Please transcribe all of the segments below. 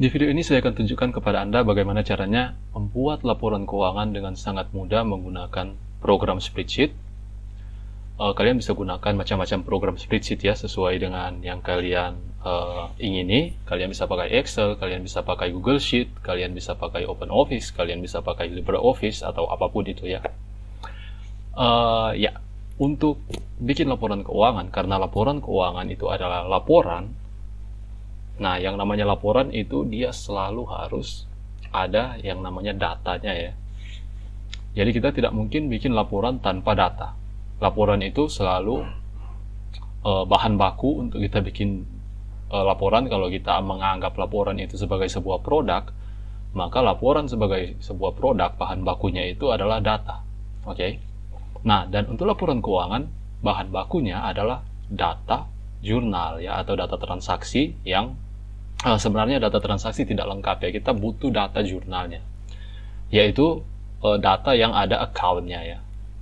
Di video ini saya akan tunjukkan kepada Anda bagaimana caranya membuat laporan keuangan dengan sangat mudah menggunakan program spreadsheet. Kalian bisa gunakan macam-macam program spreadsheet ya, sesuai dengan yang kalian ingini. Kalian bisa pakai Excel, kalian bisa pakai Google Sheet, kalian bisa pakai OpenOffice, kalian bisa pakai LibreOffice, atau apapun itu ya. Untuk bikin laporan keuangan, karena laporan keuangan itu adalah laporan. Nah, yang namanya laporan itu dia selalu harus ada yang namanya datanya ya. Jadi kita tidak mungkin bikin laporan tanpa data. Laporan itu selalu bahan baku untuk kita bikin laporan. Kalau kita menganggap laporan itu sebagai sebuah produk, maka laporan sebagai sebuah produk, bahan bakunya itu adalah data. Oke. Nah, dan untuk laporan keuangan, bahan bakunya adalah data jurnal ya, atau data transaksi yang sebenarnya data transaksi tidak lengkap ya. Kita butuh data jurnalnya, yaitu data yang ada account-nya ya.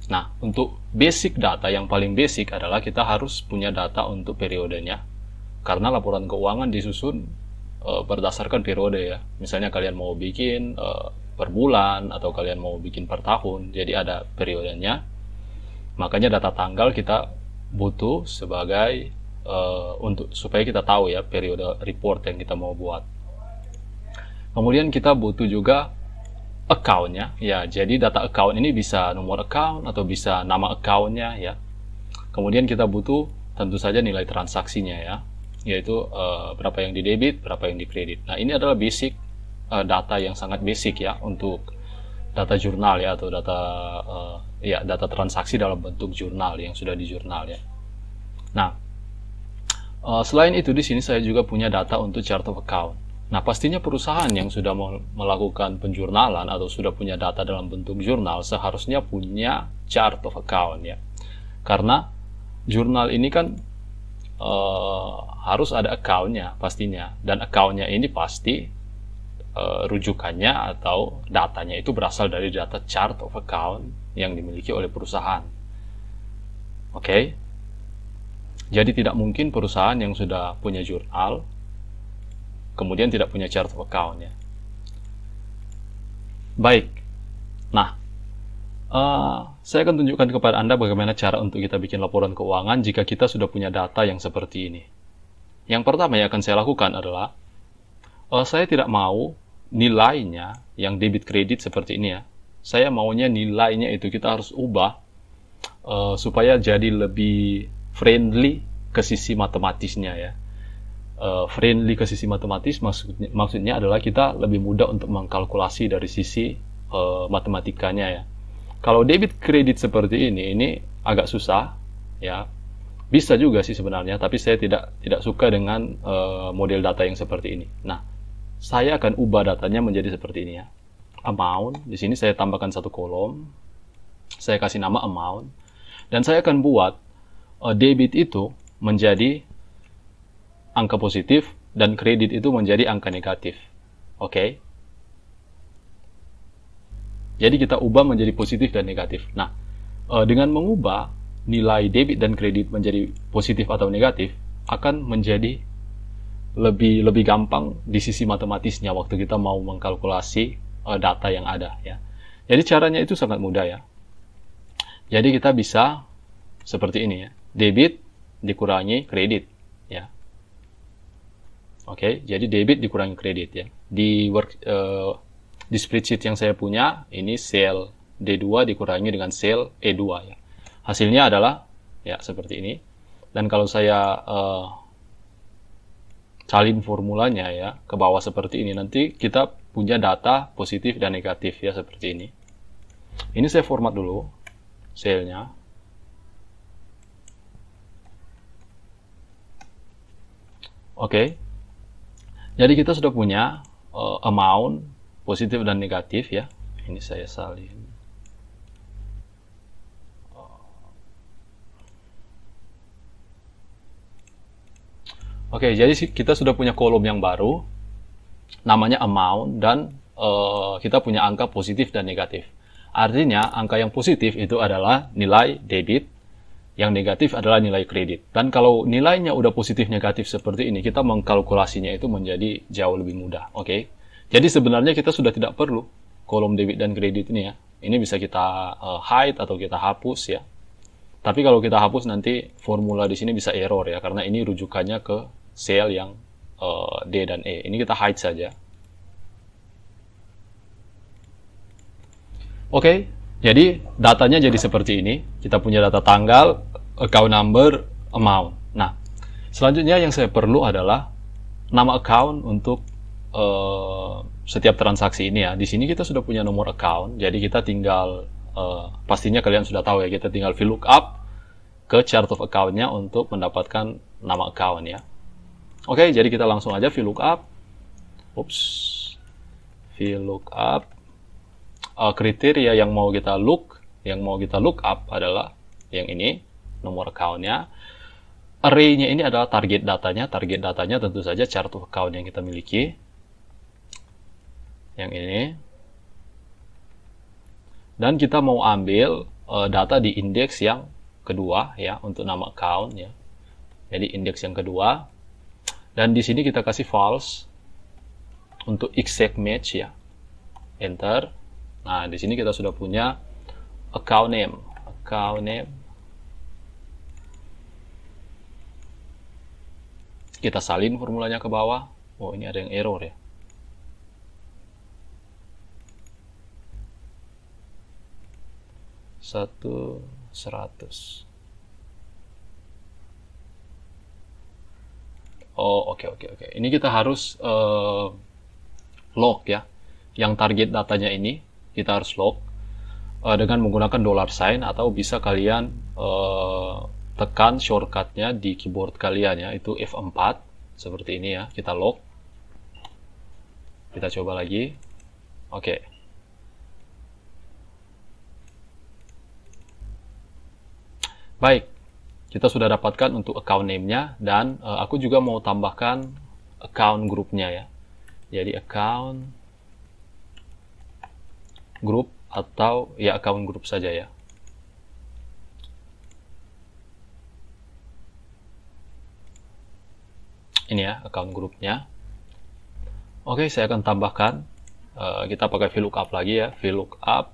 Nah, untuk basic data yang paling basic adalah kita harus punya data untuk periodenya, karena laporan keuangan disusun berdasarkan periode ya. Misalnya kalian mau bikin per bulan atau kalian mau bikin per tahun, jadi ada periodenya. Makanya data tanggal kita butuh sebagai supaya kita tahu ya periode report yang kita mau buat. Kemudian kita butuh juga account-nya ya. Jadi data account ini bisa nomor account atau bisa nama account-nya ya. Kemudian kita butuh tentu saja nilai transaksinya ya, yaitu berapa yang di debit, berapa yang di kredit. Nah, ini adalah basic data yang sangat basic ya untuk data jurnal ya, atau data transaksi dalam bentuk jurnal yang sudah di jurnal ya. Nah, selain itu di sini saya juga punya data untuk chart of account. Nah, pastinya perusahaan yang sudah melakukan penjurnalan atau sudah punya data dalam bentuk jurnal seharusnya punya chart of account ya. Karena jurnal ini kan harus ada account-nya pastinya, dan account-nya ini pasti rujukannya atau datanya itu berasal dari data chart of account yang dimiliki oleh perusahaan. Oke. Jadi tidak mungkin perusahaan yang sudah punya jurnal kemudian tidak punya chart of account ya. Baik. Nah, saya akan tunjukkan kepada Anda bagaimana cara untuk kita bikin laporan keuangan jika kita sudah punya data yang seperti ini. Yang pertama yang akan saya lakukan adalah saya tidak mau nilainya yang debit kredit seperti ini ya. Saya maunya nilainya itu kita harus ubah supaya jadi lebih friendly ke sisi matematisnya ya. Friendly ke sisi matematis maksudnya adalah kita lebih mudah untuk mengkalkulasi dari sisi matematikanya ya. Kalau debit kredit seperti ini agak susah ya. Bisa juga sih sebenarnya, tapi saya tidak suka dengan model data yang seperti ini. Nah, saya akan ubah datanya menjadi seperti ini ya. Amount, di sini saya tambahkan satu kolom. Saya kasih nama amount, dan saya akan buat debit itu menjadi angka positif dan kredit itu menjadi angka negatif. Oke. Jadi kita ubah menjadi positif dan negatif. Nah, dengan mengubah nilai debit dan kredit menjadi positif atau negatif akan menjadi lebih gampang di sisi matematisnya waktu kita mau mengkalkulasi data yang ada ya. Jadi caranya itu sangat mudah ya. Jadi kita bisa seperti ini ya. Debit dikurangi kredit ya. Oke, jadi debit dikurangi kredit ya. Di spreadsheet yang saya punya, ini sel D2 dikurangi dengan sel E2 ya. Hasilnya adalah ya seperti ini. Dan kalau saya salin formulanya ya ke bawah seperti ini, nanti kita punya data positif dan negatif ya seperti ini. Ini saya format dulu selnya. Oke. Jadi kita sudah punya amount positif dan negatif ya. Ini saya salin. Oke, jadi kita sudah punya kolom yang baru, namanya amount, dan kita punya angka positif dan negatif. Artinya angka yang positif itu adalah nilai debit, Yang negatif adalah nilai kredit. Dan kalau nilainya udah positif negatif seperti ini, kita mengkalkulasinya itu menjadi jauh lebih mudah. Oke. Jadi sebenarnya kita sudah tidak perlu kolom debit dan kredit ini ya. Ini bisa kita hide atau kita hapus ya. Tapi kalau kita hapus nanti formula di sini bisa error ya, karena ini rujukannya ke sel yang D dan E. Ini kita hide saja. Oke. Jadi datanya jadi seperti ini. Kita punya data tanggal, account number, amount. Nah, selanjutnya yang saya perlu adalah nama account untuk setiap transaksi ini ya. Di sini kita sudah punya nomor account. Jadi kita tinggal pastinya kalian sudah tahu ya. Kita tinggal VLOOKUP ke chart of account-nya untuk mendapatkan nama account ya. Oke, jadi kita langsung aja VLOOKUP. VLOOKUP. Kriteria yang mau kita look up adalah yang ini, nomor account-nya. Array-nya ini adalah target datanya. Target datanya tentu saja chart of account yang kita miliki. Yang ini. Dan kita mau ambil data di indeks yang kedua ya untuk nama account ya. Jadi indeks yang kedua. Dan di sini kita kasih false untuk exact match ya. Enter. Nah, di sini kita sudah punya account name. Kita salin formulanya ke bawah. Oh, ini ada yang error ya. Satu 100. Oh, oke. Ini kita harus log ya. Yang target datanya ini kita harus log dengan menggunakan $sign atau bisa kalian tekan shortcutnya di keyboard kalian ya, itu F4 seperti ini ya. Kita log, kita coba lagi. Oke. Baik, kita sudah dapatkan untuk account name-nya, dan aku juga mau tambahkan account grupnya ya. Jadi account grup atau ya account grup saja ya. Ini ya account grupnya. Oke, saya akan tambahkan. Kita pakai VLOOKUP lagi ya. VLOOKUP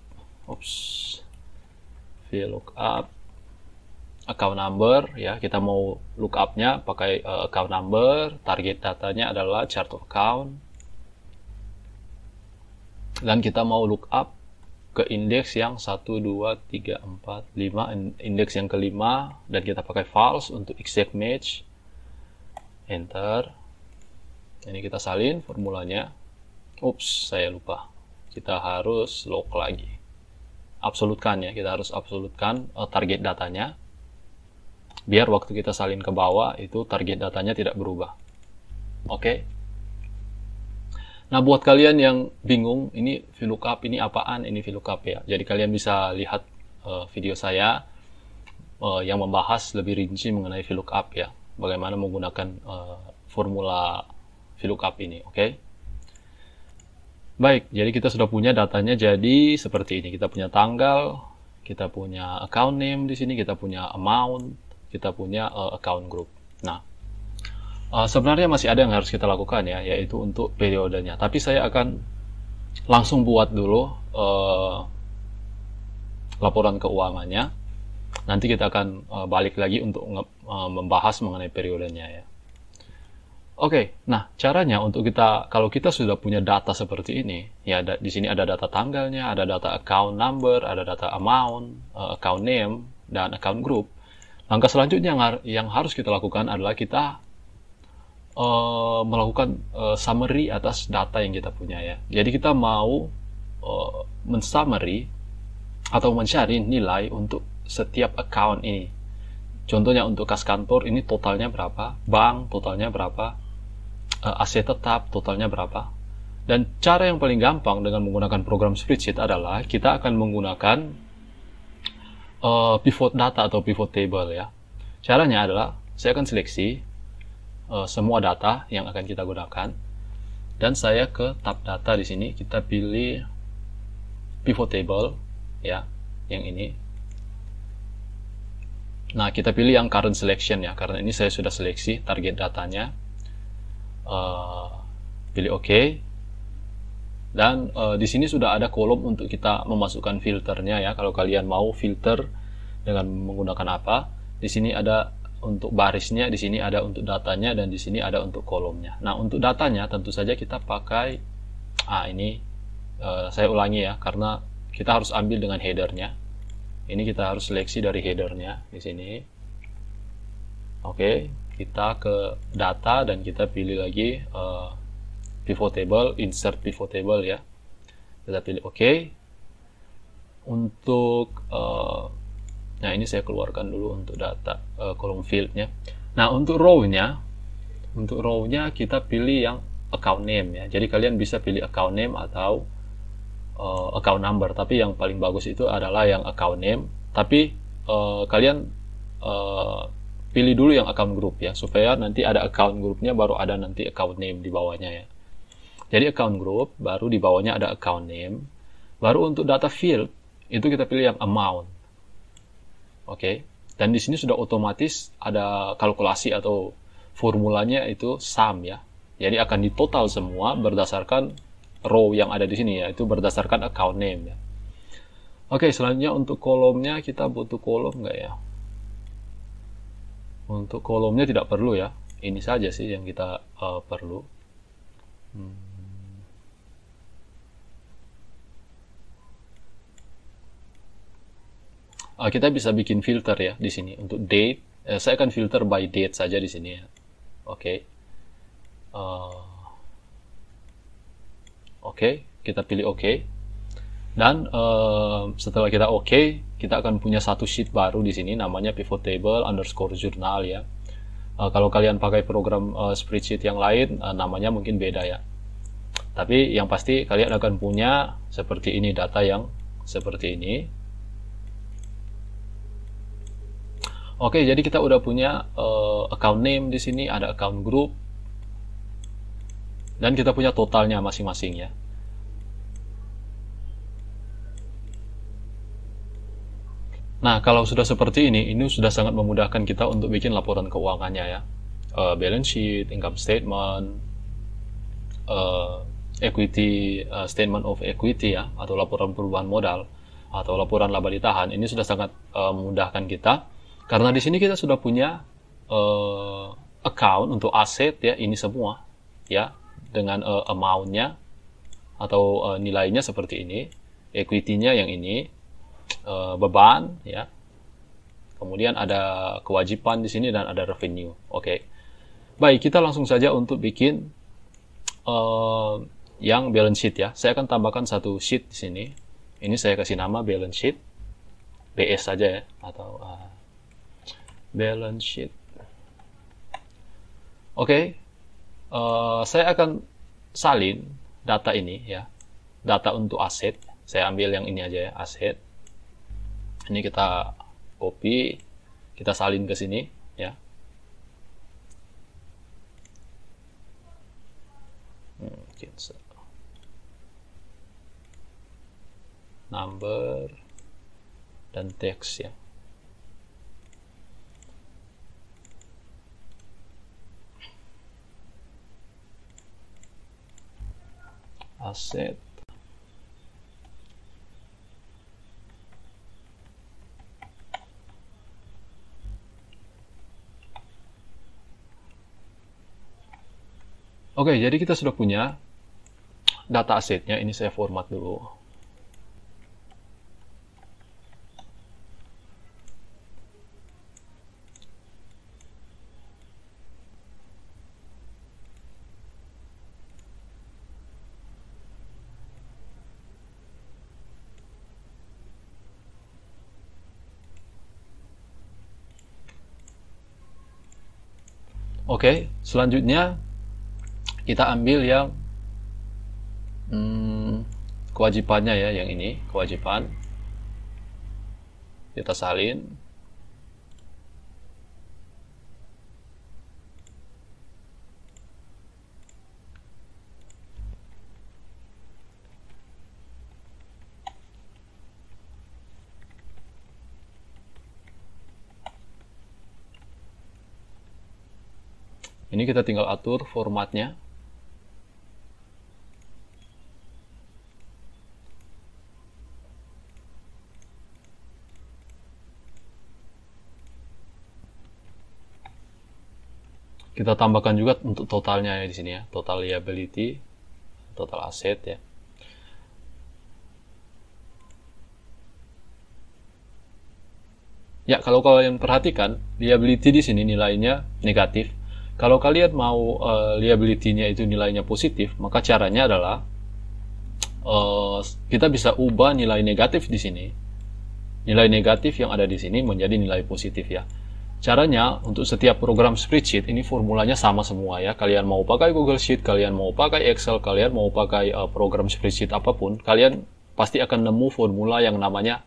account number ya. Kita mau lookup-nya pakai account number. Target datanya adalah chart of account. Dan kita mau lookup ke indeks yang 1, 2, 3, 4, 5, indeks yang kelima, dan kita pakai false untuk exact match. Enter. Ini kita salin formulanya. Saya lupa. Kita harus log lagi. Absolutkan ya, kita harus absolutkan target datanya. Biar waktu kita salin ke bawah, itu target datanya tidak berubah. Oke. Nah, buat kalian yang bingung, ini VLOOKUP ini apaan? Ini VLOOKUP ya. Jadi kalian bisa lihat video saya yang membahas lebih rinci mengenai VLOOKUP ya. Bagaimana menggunakan formula VLOOKUP ini, oke? Baik, jadi kita sudah punya datanya jadi seperti ini. Kita punya tanggal, kita punya account name di sini, kita punya amount, kita punya account group. Nah, sebenarnya masih ada yang harus kita lakukan ya, yaitu untuk periodenya. Tapi saya akan langsung buat dulu laporan keuangannya. Nanti kita akan balik lagi untuk membahas mengenai periodenya ya. Oke, nah caranya untuk kalau kita sudah punya data seperti ini, ya di sini ada data tanggalnya, ada data account number, ada data amount, account name, dan account group. Langkah selanjutnya yang harus kita lakukan adalah kita melakukan summary atas data yang kita punya ya. Jadi kita mau men-summary atau mencari nilai untuk setiap account ini. Contohnya untuk kas kantor ini totalnya berapa, bank totalnya berapa, aset tetap totalnya berapa. Dan cara yang paling gampang dengan menggunakan program spreadsheet adalah kita akan menggunakan pivot data atau pivot table ya. Caranya adalah saya akan seleksi semua data yang akan kita gunakan, dan saya ke tab data di sini, kita pilih pivot table ya, yang ini. Nah, kita pilih yang current selection ya, karena ini saya sudah seleksi target datanya. Pilih OK. Dan di sini sudah ada kolom untuk kita memasukkan filternya ya. Kalau kalian mau filter dengan menggunakan apa, di sini ada untuk barisnya, di sini ada untuk datanya, dan di sini ada untuk kolomnya. Nah, untuk datanya tentu saja kita pakai ini saya ulangi ya, karena kita harus ambil dengan headernya. Ini kita harus seleksi dari headernya di sini. Oke, kita ke data dan kita pilih lagi pivot table, insert pivot table ya. Kita pilih OK. Untuk nah ini saya keluarkan dulu untuk data kolom fieldnya. Nah, untuk row-nya kita pilih yang account name ya. Jadi kalian bisa pilih account name atau account number, tapi yang paling bagus itu adalah yang account name. Tapi kalian pilih dulu yang account group ya, supaya nanti ada account groupnya baru ada nanti account name di bawahnya ya. Jadi account group baru di bawahnya ada account name, baru untuk data field itu kita pilih yang amount. Oke. Dan di sini sudah otomatis ada kalkulasi atau formulanya itu sum ya. Jadi akan ditotal semua berdasarkan row yang ada di sini ya, itu berdasarkan account name ya. Oke, selanjutnya untuk kolomnya kita butuh kolom nggak ya? Untuk kolomnya tidak perlu ya, ini saja sih yang kita perlu. Kita bisa bikin filter ya di sini untuk date. Saya akan filter by date saja di sini ya. Oke. Oke, kita pilih OK. Dan setelah kita OK, kita akan punya satu sheet baru di sini namanya pivot table underscore journal ya. Kalau kalian pakai program spreadsheet yang lain, namanya mungkin beda ya. Tapi yang pasti kalian akan punya seperti ini, data yang seperti ini. Oke, jadi kita udah punya account name di sini, ada account group, dan kita punya totalnya masing-masing ya. Nah, kalau sudah seperti ini sudah sangat memudahkan kita untuk bikin laporan keuangannya ya. Balance sheet, income statement, equity, statement of equity ya, atau laporan perubahan modal, atau laporan laba ditahan. Ini sudah sangat memudahkan kita. Karena di sini kita sudah punya account untuk aset ya, ini semua ya, dengan amount-nya atau nilainya seperti ini, equity-nya yang ini, beban ya, kemudian ada kewajiban di sini dan ada revenue. Oke. Baik, kita langsung saja untuk bikin yang balance sheet ya. Saya akan tambahkan satu sheet di sini. Ini saya kasih nama balance sheet, BS saja ya, atau balance sheet. Oke. Saya akan salin data ini ya, data untuk aset. Saya ambil yang ini aja ya, aset. Ini kita copy, kita salin ke sini ya. Number dan teks ya. Aset. Oke, jadi kita sudah punya data asetnya. Ini saya format dulu. Oke, selanjutnya kita ambil yang kewajibannya ya, yang ini kewajiban, kita salin. Ini kita tinggal atur formatnya. Kita tambahkan juga untuk totalnya ya di sini ya, total liability, total aset ya. Ya, kalau kalian perhatikan, liability di sini nilainya negatif. Kalau kalian mau liability-nya itu nilainya positif, maka caranya adalah kita bisa ubah nilai negatif di sini. Nilai negatif yang ada di sini menjadi nilai positif ya. Caranya, untuk setiap program spreadsheet, ini formulanya sama semua ya. Kalian mau pakai Google Sheet, kalian mau pakai Excel, kalian mau pakai program spreadsheet apapun, kalian pasti akan nemu formula yang namanya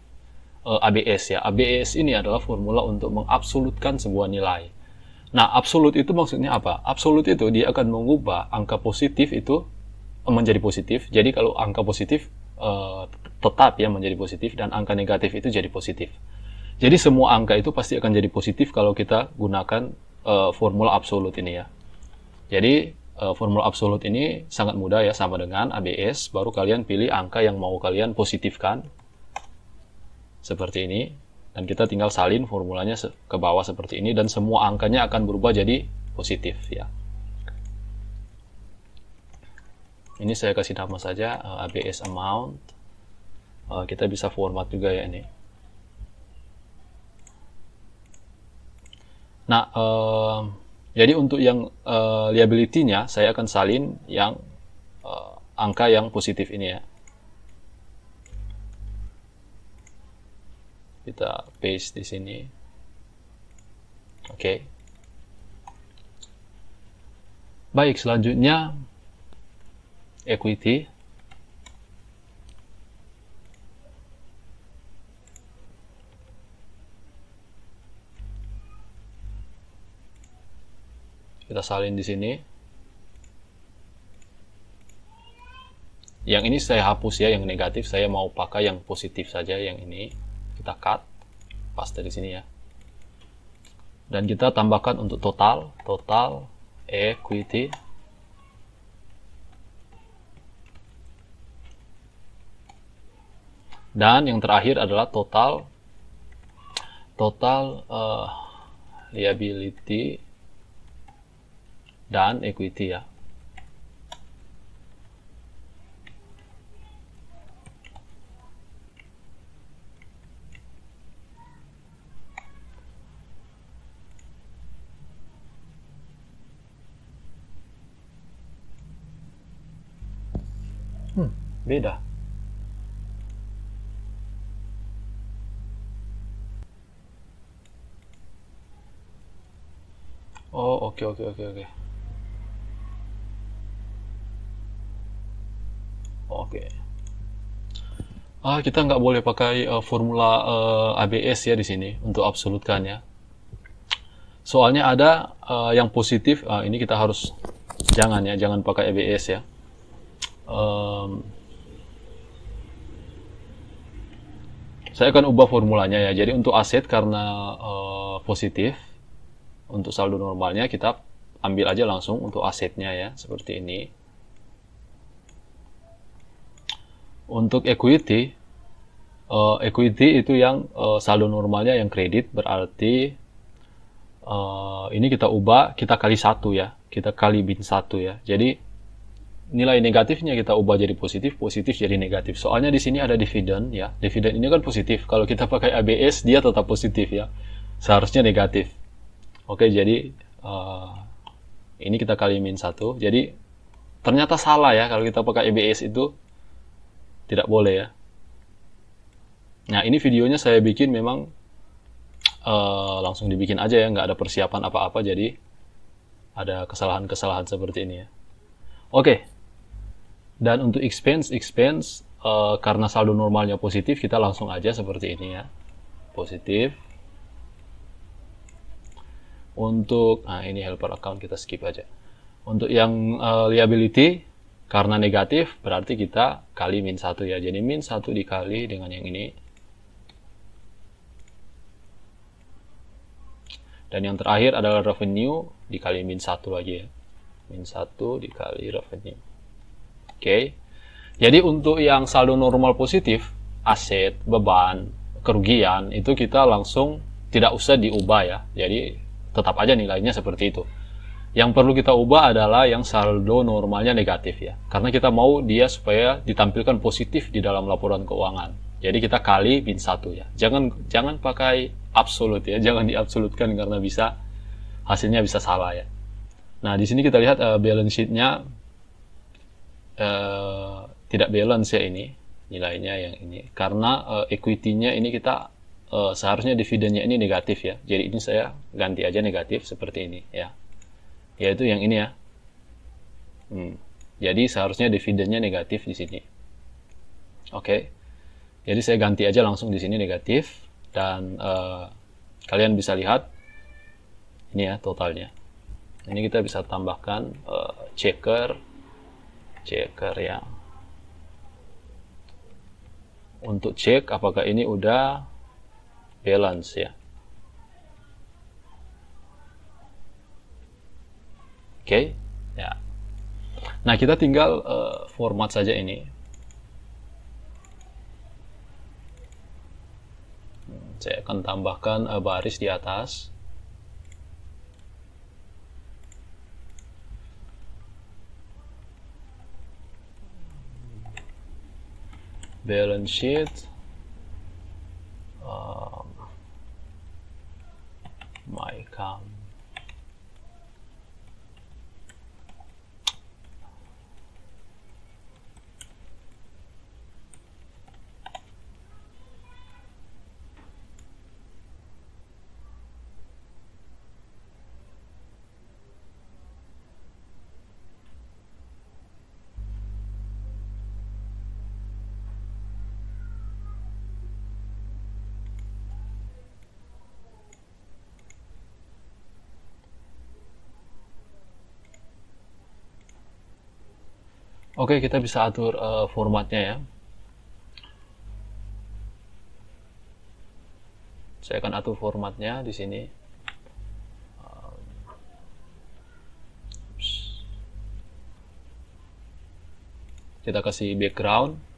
ABS ya. ABS ini adalah formula untuk mengabsolutkan sebuah nilai. Nah, absolut itu maksudnya apa? Absolut itu dia akan mengubah angka positif itu menjadi positif. Jadi kalau angka positif tetap ya menjadi positif, dan angka negatif itu jadi positif. Jadi semua angka itu pasti akan jadi positif kalau kita gunakan formula absolut ini ya. Jadi formula absolut ini sangat mudah ya, sama dengan ABS. Baru kalian pilih angka yang mau kalian positifkan. Seperti ini. Dan kita tinggal salin formulanya ke bawah seperti ini. Dan semua angkanya akan berubah jadi positif ya. Ini saya kasih nama saja ABS amount. Kita bisa format juga ya ini. Nah, jadi untuk yang liability-nya, saya akan salin yang angka yang positif ini ya. Kita paste di sini. Oke. Baik, selanjutnya equity. Kita salin di sini. Yang ini saya hapus ya, yang negatif. Saya mau pakai yang positif saja, yang ini. Kita cut, paste di sini ya. Dan kita tambahkan untuk total equity. Dan yang terakhir adalah total liability dan equity ya. Beda. Oh, oke. Oke. Kita nggak boleh pakai formula ABS ya di sini untuk absolutkan ya. Soalnya ada yang positif. Ini kita harus jangan pakai ABS ya. Saya akan ubah formulanya ya. Jadi untuk aset karena positif, untuk saldo normalnya kita ambil aja langsung untuk asetnya ya, seperti ini. Untuk equity, itu yang saldo normalnya yang kredit, berarti ini kita ubah, kita kali 1 ya, kita kali bin 1 ya. Jadi nilai negatifnya kita ubah jadi positif, positif jadi negatif. Soalnya di sini ada dividen ya, dividen ini kan positif. Kalau kita pakai ABS dia tetap positif ya, seharusnya negatif. Oke, jadi ini kita kali min 1. Jadi ternyata salah ya, kalau kita pakai ABS itu tidak boleh ya. Nah, ini videonya saya bikin memang langsung dibikin aja ya, nggak ada persiapan apa-apa, jadi ada kesalahan-kesalahan seperti ini ya. Oke. Dan untuk expense karena saldo normalnya positif, kita langsung aja seperti ini ya, positif. Untuk ini helper account kita skip aja. Untuk yang liability karena negatif berarti kita kali min 1 ya. Jadi min 1 dikali dengan yang ini. Dan yang terakhir adalah revenue dikali min 1 lagi ya. Min 1 dikali revenue. Oke. Jadi untuk yang saldo normal positif, aset, beban, kerugian, itu kita langsung tidak usah diubah ya. Jadi tetap aja nilainya seperti itu. Yang perlu kita ubah adalah yang saldo normalnya negatif ya. Karena kita mau dia supaya ditampilkan positif di dalam laporan keuangan. Jadi kita kali min 1 ya. Jangan pakai absolut ya. Jangan diabsolutkan karena hasilnya bisa salah ya. Nah, di sini kita lihat balance sheet-nya tidak balance ya ini nilainya yang ini karena equity-nya ini kita seharusnya dividennya ini negatif ya. Jadi ini saya ganti aja negatif seperti ini ya. Yaitu yang ini ya. Jadi seharusnya dividennya negatif di sini. Oke. Jadi saya ganti aja langsung di sini negatif dan kalian bisa lihat ini ya totalnya. Ini kita bisa tambahkan checker ya. Untuk cek apakah ini udah balance ya. Oke, ya. Nah, kita tinggal format saja ini. Saya akan tambahkan baris di atas. Balance sheet, my account. Oke, kita bisa atur formatnya ya. Saya akan atur formatnya di sini. Kita kasih background.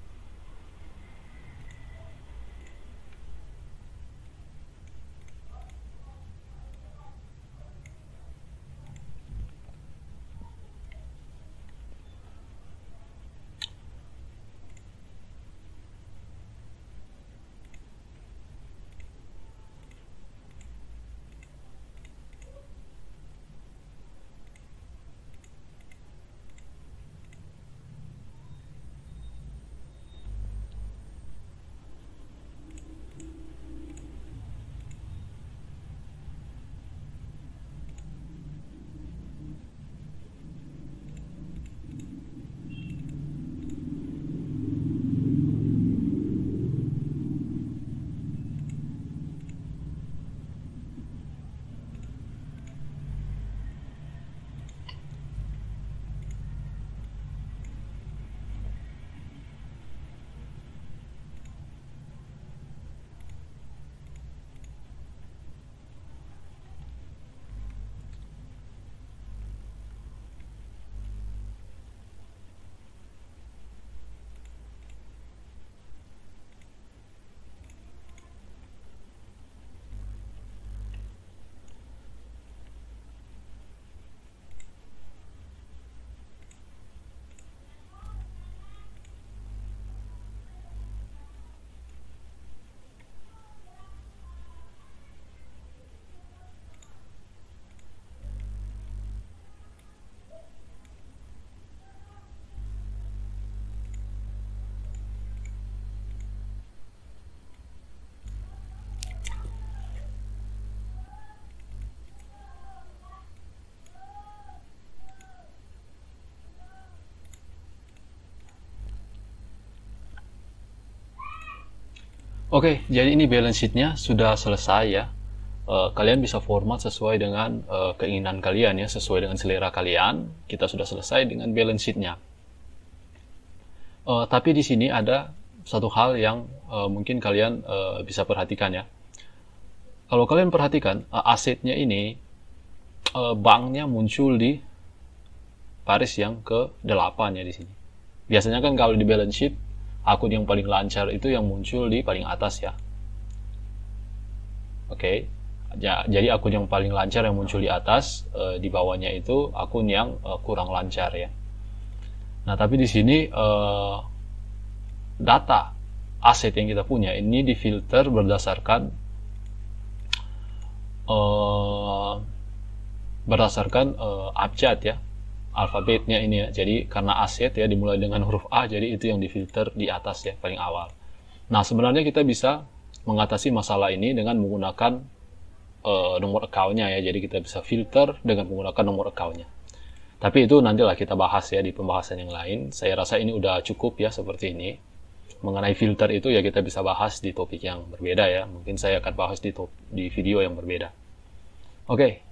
Oke, jadi ini balance sheet-nya sudah selesai ya. Kalian bisa format sesuai dengan keinginan kalian ya, sesuai dengan selera kalian. Kita sudah selesai dengan balance sheet-nya. Tapi di sini ada satu hal yang mungkin kalian bisa perhatikan ya. kalau kalian perhatikan asetnya ini banknya muncul di baris yang ke-8 ya di sini. Biasanya kan kalau di balance sheet akun yang paling lancar itu yang muncul di paling atas ya. Oke. Ya, jadi akun yang paling lancar yang muncul di atas, di bawahnya itu akun yang kurang lancar ya. Nah, tapi di sini data aset yang kita punya ini difilter berdasarkan abjad ya, alfabetnya ini ya. Jadi karena aset ya dimulai dengan huruf A, jadi itu yang difilter di atas ya, paling awal. Nah, sebenarnya kita bisa mengatasi masalah ini dengan menggunakan nomor account-nya ya. Jadi kita bisa filter dengan menggunakan nomor account-nya. Tapi itu nantilah kita bahas ya di pembahasan yang lain. Saya rasa ini udah cukup ya seperti ini. Mengenai filter itu ya kita bisa bahas di topik yang berbeda ya. Mungkin saya akan bahas di video yang berbeda. Oke.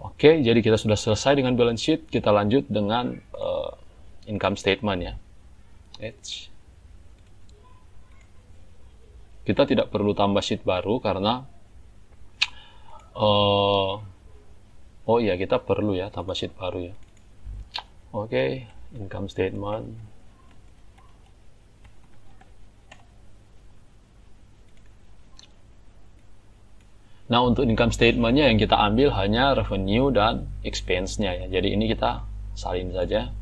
Oke, jadi kita sudah selesai dengan balance sheet. Kita lanjut dengan income statement ya. Kita tidak perlu tambah sheet baru karena oh iya, kita perlu ya tambah sheet baru ya. Oke, income statement. Nah, untuk income statement-nya yang kita ambil hanya revenue dan expense-nya ya. Jadi ini kita salin saja.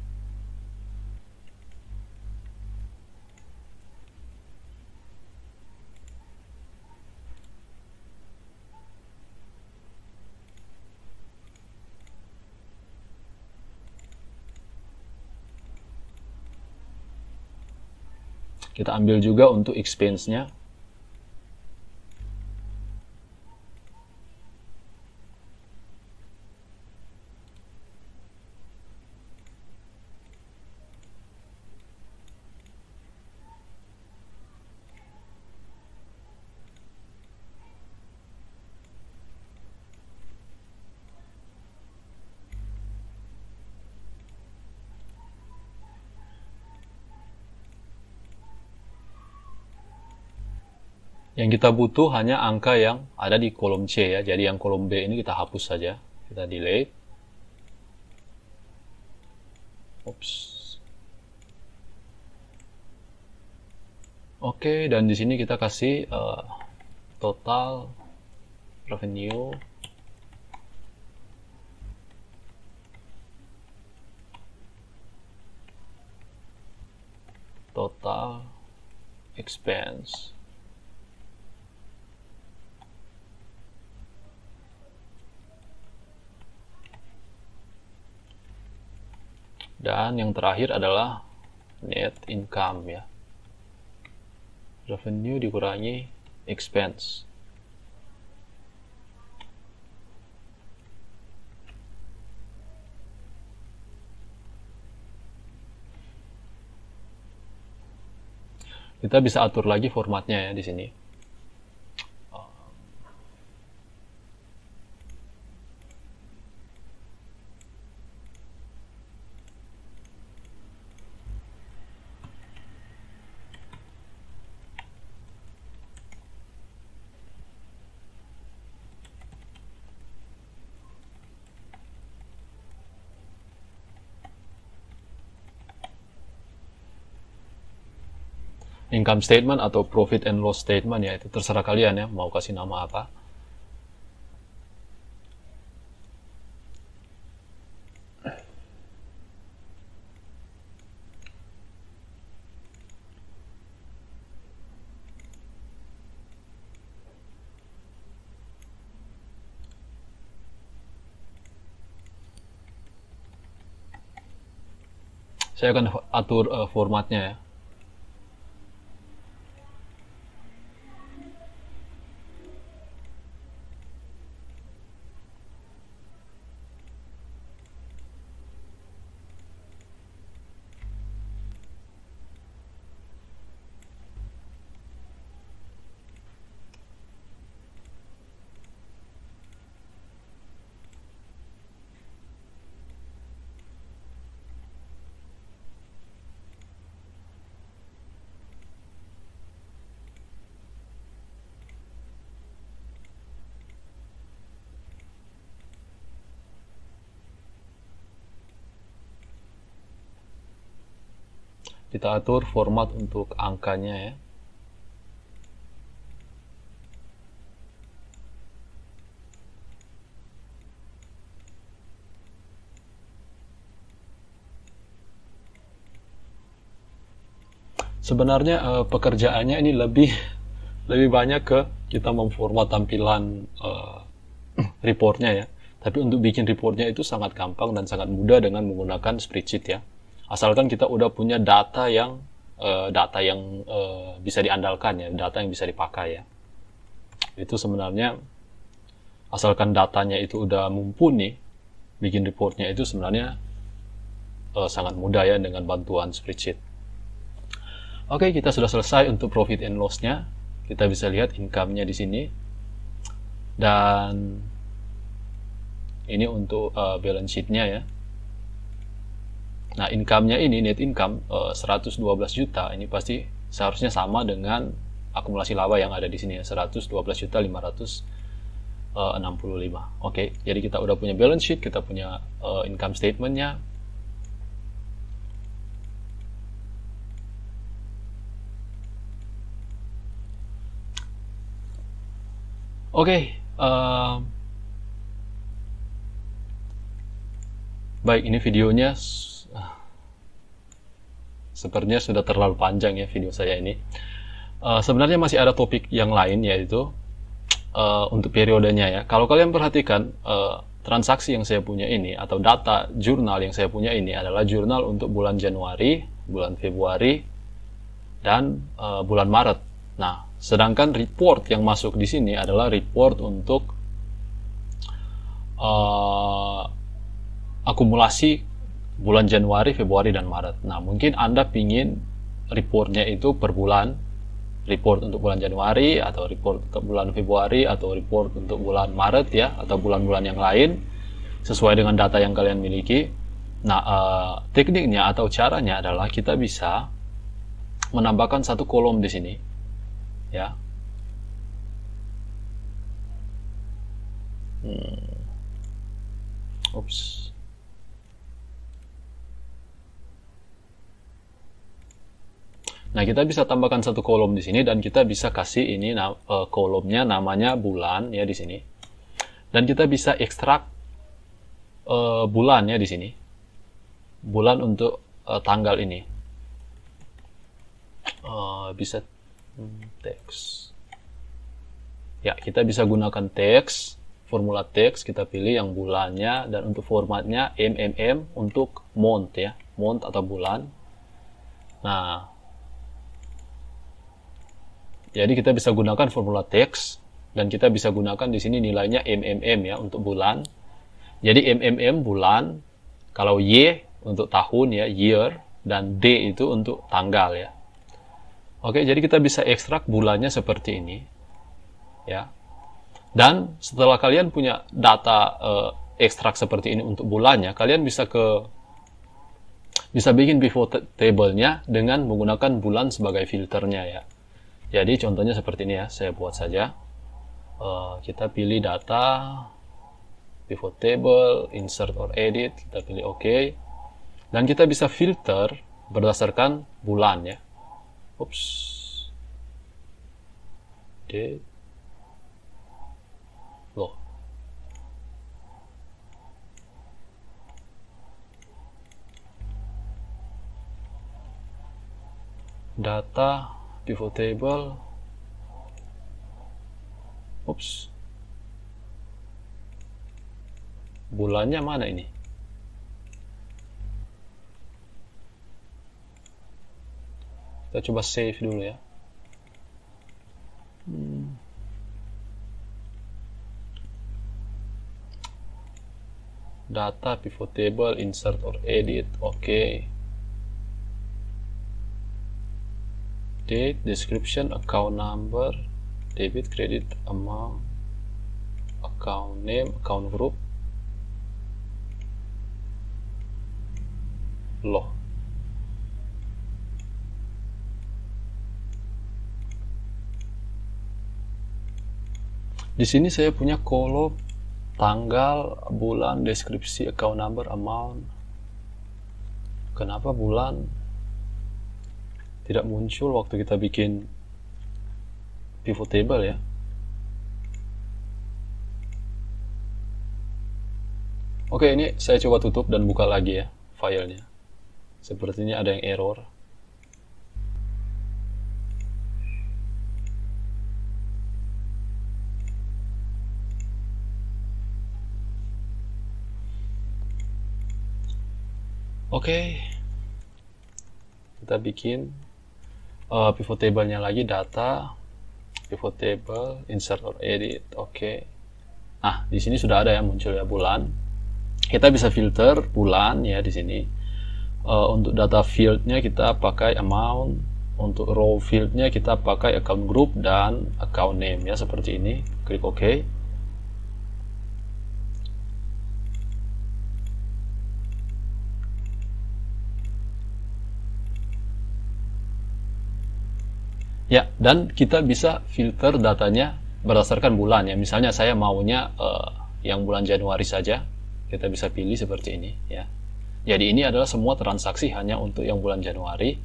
Kita ambil juga untuk expense-nya. Yang kita butuh hanya angka yang ada di kolom C ya. Jadi yang kolom B ini kita hapus saja. Kita delete. Oops. Oke, dan di sini kita kasih total revenue. Total expense. Dan yang terakhir adalah net income ya. Revenue dikurangi expense. Kita bisa atur lagi formatnya ya di sini. Income statement atau profit and loss statement ya, itu terserah kalian ya mau kasih nama apa. Saya akan atur formatnya ya. Kita atur format untuk angkanya ya. Sebenarnya pekerjaannya ini lebih banyak ke kita memformat tampilan reportnya ya. Tapi untuk bikin reportnya itu sangat gampang dan sangat mudah dengan menggunakan spreadsheet ya. Asalkan kita udah punya data yang bisa diandalkan ya, data yang bisa dipakai ya. Itu sebenarnya asalkan datanya itu udah mumpuni, bikin reportnya itu sebenarnya sangat mudah ya dengan bantuan spreadsheet. Oke, kita sudah selesai untuk profit and loss-nya. Kita bisa lihat income-nya di sini. Dan ini untuk balance sheet-nya ya. Nah, income-nya ini, net income 112 juta. Ini pasti seharusnya sama dengan akumulasi laba yang ada di sini ya, 112.565. Oke, jadi kita udah punya balance sheet, kita punya income statement-nya. Oke, baik, ini videonya sepertinya sudah terlalu panjang ya video saya ini. Sebenarnya masih ada topik yang lain, yaitu untuk periodenya ya. Kalau kalian perhatikan transaksi yang saya punya ini atau data jurnal yang saya punya ini adalah jurnal untuk bulan Januari, bulan Februari, dan bulan Maret. Nah, sedangkan report yang masuk di sini adalah report untuk akumulasi bulan Januari, Februari, dan Maret. Nah, mungkin Anda pingin reportnya itu per bulan, report untuk bulan Januari, atau report untuk bulan Februari, atau report untuk bulan Maret ya, atau bulan-bulan yang lain, sesuai dengan data yang kalian miliki. Nah, tekniknya atau caranya adalah kita bisa menambahkan satu kolom di sini ya. Oops. Nah, kita bisa tambahkan satu kolom di sini dan kita bisa kasih ini kolomnya namanya bulan ya di sini. Dan kita bisa ekstrak bulan ya di sini. Bulan untuk tanggal ini. Bisa teks. Ya, kita bisa gunakan teks, formula teks, kita pilih yang bulannya, dan untuk formatnya untuk month ya, month atau bulan. Nah, jadi kita bisa gunakan formula teks, dan kita bisa gunakan di sini nilainya ya untuk bulan. Jadi bulan, kalau Y untuk tahun ya, year, dan D itu untuk tanggal ya. Oke, jadi kita bisa ekstrak bulannya seperti ini ya. Dan setelah kalian punya data ekstrak seperti ini untuk bulannya, kalian bisa bikin pivot table-nya dengan menggunakan bulan sebagai filternya ya. Jadi contohnya seperti ini ya, saya buat saja. Kita pilih data, pivot table, insert or edit, kita pilih OK. Dan kita bisa filter berdasarkan bulan ya. Oops. Date. Loh. Data, pivot table. Oops. Bulannya mana ini? Kita coba save dulu ya. Data, pivot table, insert or edit, oke. Date, description, account number, debit, credit, amount, account name, account group. Loh. Di sini saya punya kolom tanggal, bulan, deskripsi, account number, amount. Kenapa bulan tidak muncul waktu kita bikin pivot table ya. Oke, ini saya coba tutup dan buka lagi ya filenya. Sepertinya ada yang error. Oke, kita bikin pivot table-nya lagi, data, pivot table, insert or edit. Oke. Nah, di sini sudah ada ya muncul ya bulan. Kita bisa filter bulan ya di sini. Untuk data field-nya kita pakai amount, untuk row field-nya kita pakai account group dan account name ya, seperti ini. Klik OK. Ya, dan kita bisa filter datanya berdasarkan bulan ya. Misalnya saya maunya yang bulan Januari saja, kita bisa pilih seperti ini ya. Jadi ini adalah semua transaksi hanya untuk yang bulan Januari.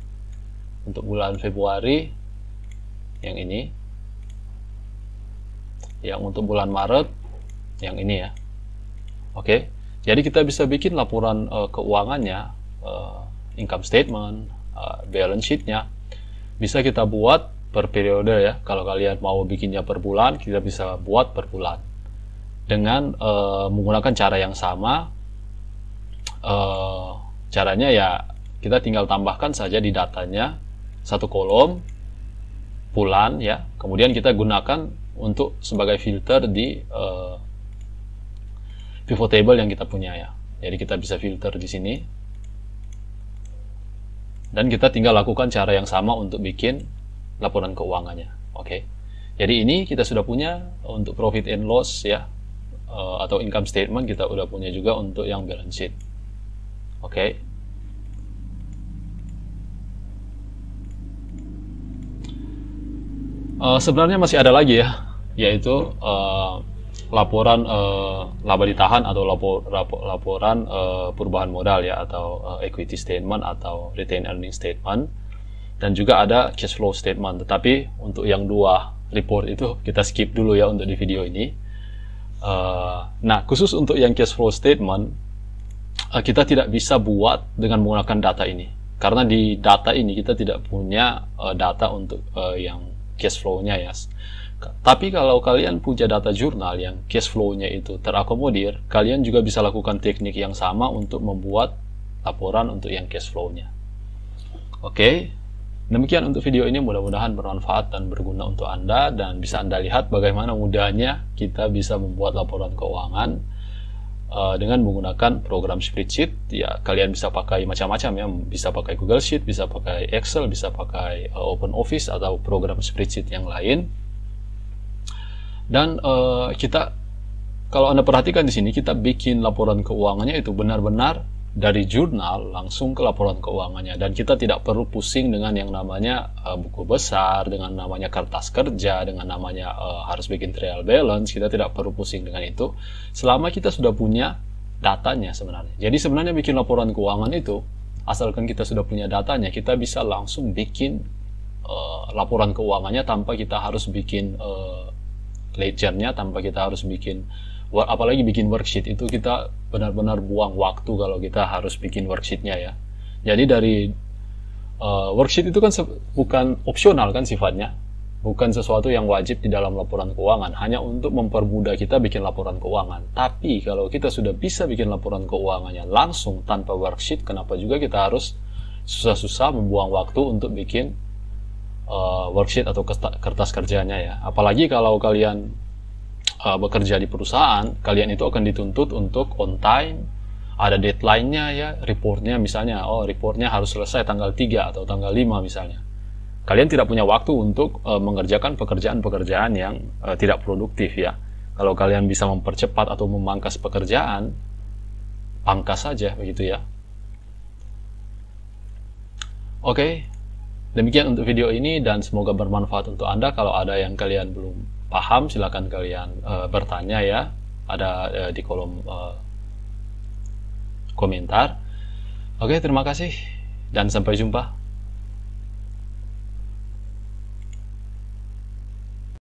Untuk bulan Februari yang ini. Yang untuk bulan Maret yang ini ya. Oke. Jadi kita bisa bikin laporan keuangannya, income statement, balance sheet-nya. Bisa kita buat per periode ya. Kalau kalian mau bikinnya per bulan, kita bisa buat per bulan dengan menggunakan cara yang sama. Caranya ya kita tinggal tambahkan saja di datanya satu kolom bulan ya. Kemudian kita gunakan untuk sebagai filter di pivot table yang kita punya ya. Jadi kita bisa filter di sini. Dan kita tinggal lakukan cara yang sama untuk bikin laporan keuangannya. Oke. Jadi ini kita sudah punya untuk profit and loss ya, atau income statement kita udah punya juga untuk yang balance sheet. Oke. Sebenarnya masih ada lagi ya, yaitu laporan laba ditahan atau laporan perubahan modal ya, atau equity statement atau retained earning statement, dan juga ada cash flow statement. Tetapi untuk yang dua report itu kita skip dulu ya untuk di video ini. Nah, khusus untuk yang cash flow statement kita tidak bisa buat dengan menggunakan data ini, karena di data ini kita tidak punya data untuk yang cash flow-nya ya. Tapi kalau kalian punya data jurnal yang cash flow-nya itu terakomodir, kalian juga bisa lakukan teknik yang sama untuk membuat laporan untuk yang cash flow-nya. Oke, demikian untuk video ini, mudah-mudahan bermanfaat dan berguna untuk Anda, dan bisa Anda lihat bagaimana mudahnya kita bisa membuat laporan keuangan dengan menggunakan program spreadsheet. Ya, kalian bisa pakai macam-macam ya, bisa pakai Google Sheet, bisa pakai Excel, bisa pakai Open Office atau program spreadsheet yang lain. Dan kita, kalau Anda perhatikan di sini, kita bikin laporan keuangannya itu benar-benar dari jurnal langsung ke laporan keuangannya, dan kita tidak perlu pusing dengan yang namanya buku besar, dengan namanya kertas kerja, dengan namanya harus bikin trial balance. Kita tidak perlu pusing dengan itu selama kita sudah punya datanya sebenarnya. Jadi sebenarnya bikin laporan keuangan itu, asalkan kita sudah punya datanya, kita bisa langsung bikin laporan keuangannya tanpa kita harus bikin ledgernya, tanpa kita harus bikin, apalagi bikin worksheet. Itu kita benar-benar buang waktu kalau kita harus bikin worksheetnya ya. Jadi dari worksheet itu kan bukan opsional kan sifatnya, bukan sesuatu yang wajib di dalam laporan keuangan, hanya untuk mempermudah kita bikin laporan keuangan. Tapi kalau kita sudah bisa bikin laporan keuangannya langsung tanpa worksheet, kenapa juga kita harus susah-susah membuang waktu untuk bikin worksheet atau kertas kerjanya ya. Apalagi kalau kalian bekerja di perusahaan, kalian itu akan dituntut untuk on time, ada deadline-nya ya, reportnya misalnya, reportnya harus selesai tanggal 3 atau tanggal 5 misalnya. Kalian tidak punya waktu untuk mengerjakan pekerjaan-pekerjaan yang tidak produktif ya. Kalau kalian bisa mempercepat atau memangkas pekerjaan, pangkas saja begitu ya. Oke. Demikian untuk video ini, dan semoga bermanfaat untuk Anda. Kalau ada yang kalian belum paham, silakan kalian bertanya ya, ada di kolom komentar. Oke, terima kasih dan sampai jumpa.